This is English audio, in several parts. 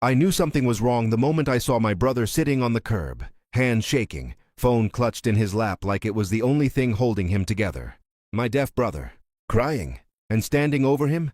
I knew something was wrong the moment I saw my brother sitting on the curb, hands shaking, phone clutched in his lap like it was the only thing holding him together. My deaf brother, crying, and standing over him,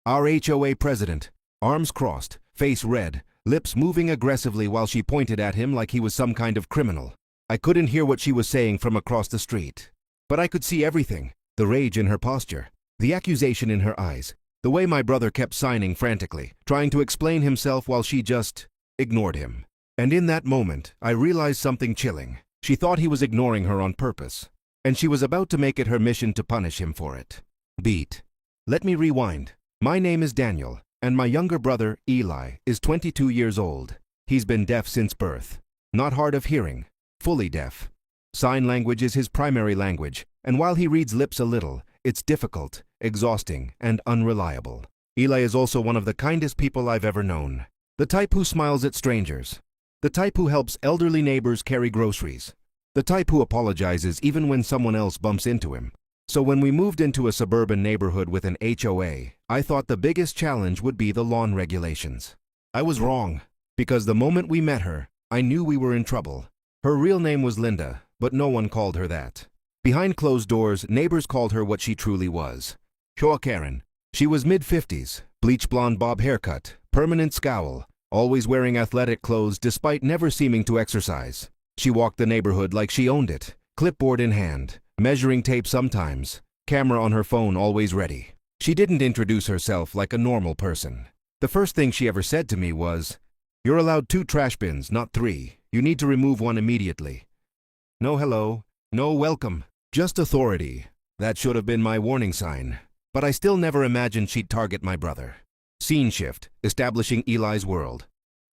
our HOA president, arms crossed, face red, lips moving aggressively while she pointed at him like he was some kind of criminal. I couldn't hear what she was saying from across the street, but I could see everything, the rage in her posture, the accusation in her eyes, the way my brother kept signing frantically, trying to explain himself while she just ignored him. And in that moment, I realized something chilling. She thought he was ignoring her on purpose, and she was about to make it her mission to punish him for it. Beat. Let me rewind. My name is Daniel, and my younger brother, Eli, is 22 years old. He's been deaf since birth. Not hard of hearing, fully deaf. Sign language is his primary language, and while he reads lips a little, it's difficult, exhausting, and unreliable. Eli is also one of the kindest people I've ever known. The type who smiles at strangers. The type who helps elderly neighbors carry groceries. The type who apologizes even when someone else bumps into him. So when we moved into a suburban neighborhood with an HOA, I thought the biggest challenge would be the lawn regulations. I was wrong, because the moment we met her, I knew we were in trouble. Her real name was Linda, but no one called her that. Behind closed doors, neighbors called her what she truly was. HOA Karen. She was mid-50s, bleach blonde bob haircut, permanent scowl, always wearing athletic clothes despite never seeming to exercise. She walked the neighborhood like she owned it, clipboard in hand, measuring tape sometimes, camera on her phone always ready. She didn't introduce herself like a normal person. The first thing she ever said to me was, "You're allowed 2 trash bins, not 3. You need to remove one immediately." No hello, no welcome, just authority. That should have been my warning sign. But I still never imagined she'd target my brother. Scene shift, establishing Eli's world.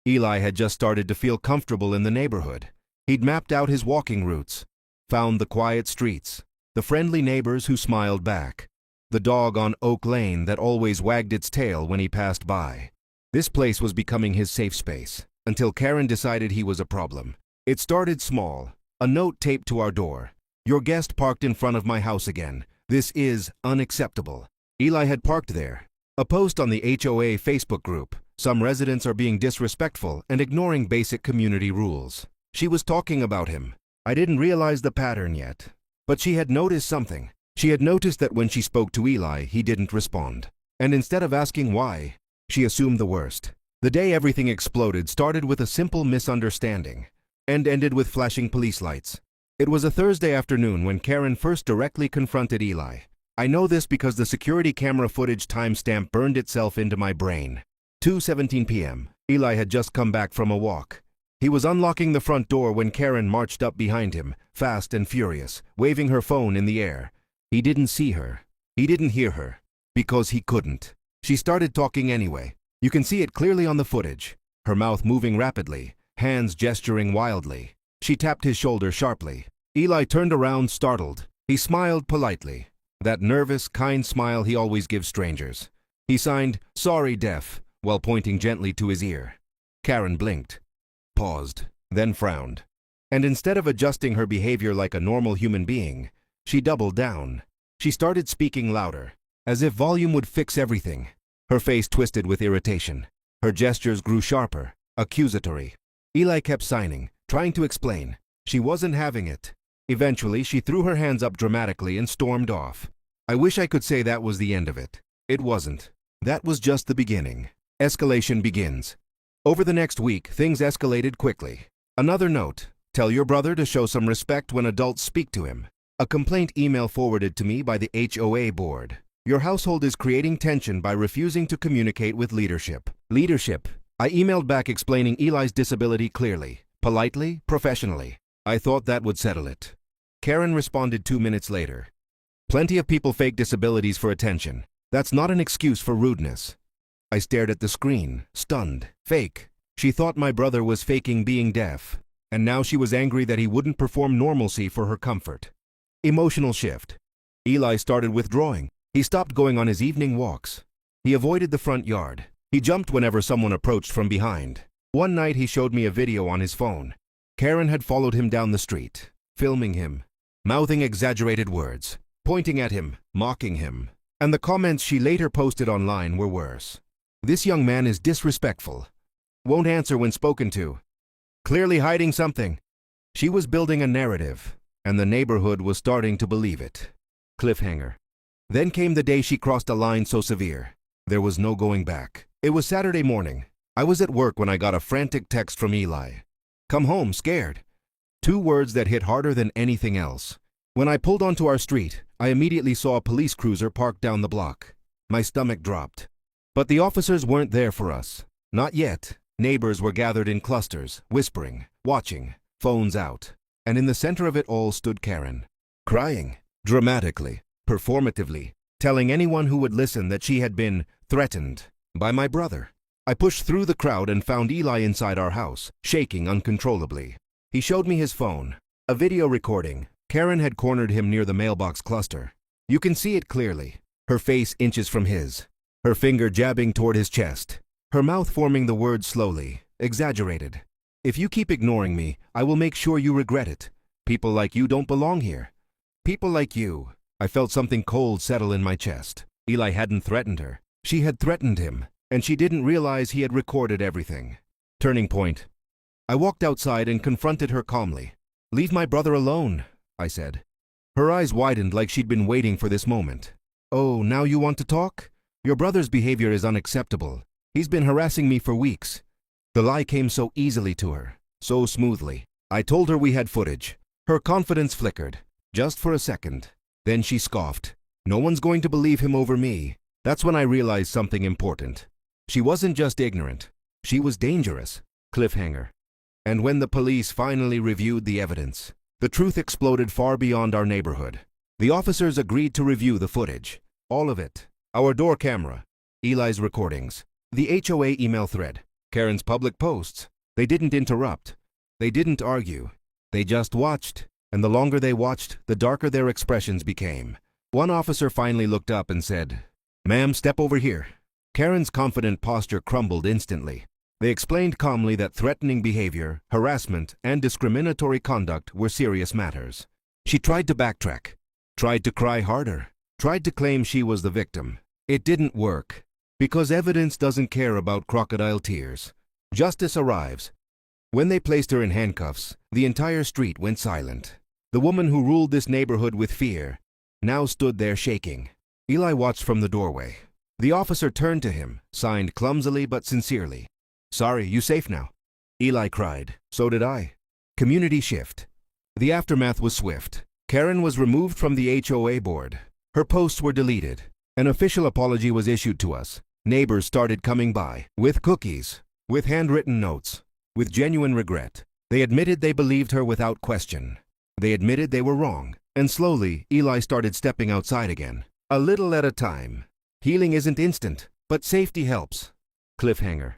Eli had just started to feel comfortable in the neighborhood. He'd mapped out his walking routes, found the quiet streets, the friendly neighbors who smiled back, the dog on Oak Lane that always wagged its tail when he passed by. This place was becoming his safe space, until Karen decided he was a problem. It started small, a note taped to our door. "Your guest parked in front of my house again. This is unacceptable." Eli had parked there. A post on the HOA Facebook group. "Some residents are being disrespectful and ignoring basic community rules." She was talking about him. I didn't realize the pattern yet. But she had noticed something. She had noticed that when she spoke to Eli, he didn't respond. And instead of asking why, she assumed the worst. The day everything exploded started with a simple misunderstanding and ended with flashing police lights. It was a Thursday afternoon when Karen first directly confronted Eli. I know this because the security camera footage timestamp burned itself into my brain. 2:17 p.m. Eli had just come back from a walk. He was unlocking the front door when Karen marched up behind him, fast and furious, waving her phone in the air. He didn't see her. He didn't hear her. Because he couldn't. She started talking anyway. You can see it clearly on the footage. Her mouth moving rapidly, hands gesturing wildly. She tapped his shoulder sharply. Eli turned around, startled. He smiled politely. That nervous, kind smile he always gives strangers. He signed, "Sorry, deaf," while pointing gently to his ear. Karen blinked, paused, then frowned. And instead of adjusting her behavior like a normal human being, she doubled down. She started speaking louder, as if volume would fix everything. Her face twisted with irritation. Her gestures grew sharper, accusatory. Eli kept signing, trying to explain. She wasn't having it. Eventually, she threw her hands up dramatically and stormed off. I wish I could say that was the end of it. It wasn't. That was just the beginning. Escalation begins. Over the next week, things escalated quickly. Another note: "Tell your brother to show some respect when adults speak to him." A complaint email forwarded to me by the HOA board. "Your household is creating tension by refusing to communicate with leadership." Leadership. I emailed back explaining Eli's disability clearly, politely, professionally. I thought that would settle it. Karen responded 2 minutes later. "Plenty of people fake disabilities for attention. That's not an excuse for rudeness." I stared at the screen, stunned. Fake. She thought my brother was faking being deaf, and now she was angry that he wouldn't perform normalcy for her comfort. Emotional shift. Eli started withdrawing. He stopped going on his evening walks. He avoided the front yard. He jumped whenever someone approached from behind. One night he showed me a video on his phone. Karen had followed him down the street, filming him, mouthing exaggerated words, pointing at him, mocking him. And the comments she later posted online were worse. "This young man is disrespectful." won't answer when spoken to. Clearly hiding something. She was building a narrative, and the neighborhood was starting to believe it. Cliffhanger. Then came the day she crossed a line so severe. There was no going back. It was Saturday morning. I was at work when I got a frantic text from Eli. Come home, scared. 2 words that hit harder than anything else. When I pulled onto our street, I immediately saw a police cruiser parked down the block. My stomach dropped. But the officers weren't there for us. Not yet. Neighbors were gathered in clusters, whispering, watching, phones out. And in the center of it all stood Karen, crying, dramatically, performatively, telling anyone who would listen that she had been threatened by my brother. I pushed through the crowd and found Eli inside our house, shaking uncontrollably. He showed me his phone, a video recording. Karen had cornered him near the mailbox cluster. You can see it clearly, her face inches from his, her finger jabbing toward his chest, her mouth forming the words slowly, exaggerated. If you keep ignoring me, I will make sure you regret it. People like you don't belong here. People like you. I felt something cold settle in my chest. Eli hadn't threatened her. She had threatened him, and she didn't realize he had recorded everything. Turning point. I walked outside and confronted her calmly. Leave my brother alone, I said. Her eyes widened like she'd been waiting for this moment. Oh, now you want to talk? Your brother's behavior is unacceptable. He's been harassing me for weeks. The lie came so easily to her, so smoothly. I told her we had footage. Her confidence flickered, just for a second. Then she scoffed. No one's going to believe him over me. That's when I realized something important. She wasn't just ignorant. She was dangerous. Cliffhanger. And when the police finally reviewed the evidence, the truth exploded far beyond our neighborhood. The officers agreed to review the footage. All of it. Our door camera, Eli's recordings, the HOA email thread, Karen's public posts. They didn't interrupt. They didn't argue. They just watched. And the longer they watched, the darker their expressions became. One officer finally looked up and said, "Ma'am, step over here." Karen's confident posture crumbled instantly. They explained calmly that threatening behavior, harassment, and discriminatory conduct were serious matters. She tried to backtrack, tried to cry harder, tried to claim she was the victim. It didn't work, because evidence doesn't care about crocodile tears. Justice arrives. When they placed her in handcuffs, the entire street went silent. The woman who ruled this neighborhood with fear now stood there shaking. Eli watched from the doorway. The officer turned to him, signed clumsily but sincerely. "Sorry, you safe now?" Eli cried. So did I. Community shift. The aftermath was swift. Karen was removed from the HOA board. Her posts were deleted. An official apology was issued to us. Neighbors started coming by, with cookies, with handwritten notes, with genuine regret. They admitted they believed her without question. They admitted they were wrong. And slowly, Eli started stepping outside again. A little at a time. Healing isn't instant, but safety helps. Cliffhanger.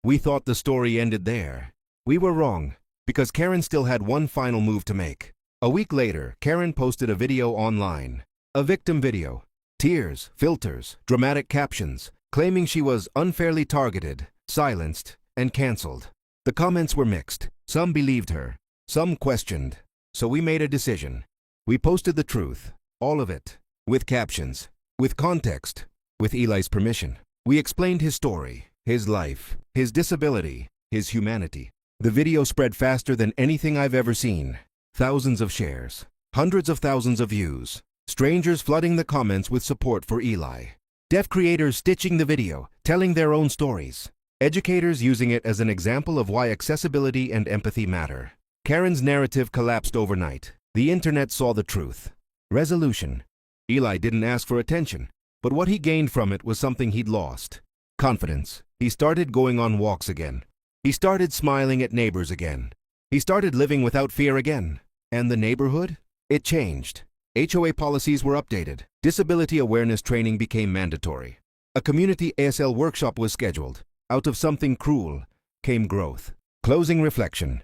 We thought the story ended there. We were wrong, because Karen still had one final move to make. A week later, Karen posted a video online. A victim video. Tears, filters, dramatic captions, claiming she was unfairly targeted, silenced, and canceled. The comments were mixed. Some believed her, some questioned. So we made a decision. We posted the truth, all of it, with captions, with context, with Eli's permission. We explained his story, his life, his disability, his humanity. The video spread faster than anything I've ever seen. Thousands of shares, hundreds of thousands of views, strangers flooding the comments with support for Eli. Deaf creators stitching the video, telling their own stories. Educators using it as an example of why accessibility and empathy matter. Karen's narrative collapsed overnight. The internet saw the truth. Resolution. Eli didn't ask for attention, but what he gained from it was something he'd lost. Confidence. He started going on walks again. He started smiling at neighbors again. He started living without fear again. And the neighborhood? It changed. HOA policies were updated. Disability awareness training became mandatory. A community ASL workshop was scheduled. Out of something cruel came growth. Closing reflection.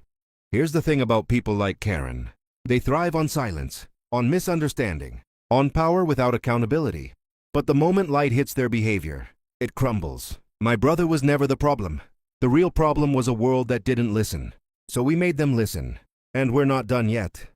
Here's the thing about people like Karen. They thrive on silence, on misunderstanding, on power without accountability. But the moment light hits their behavior, it crumbles. My brother was never the problem. The real problem was a world that didn't listen. So we made them listen. And we're not done yet.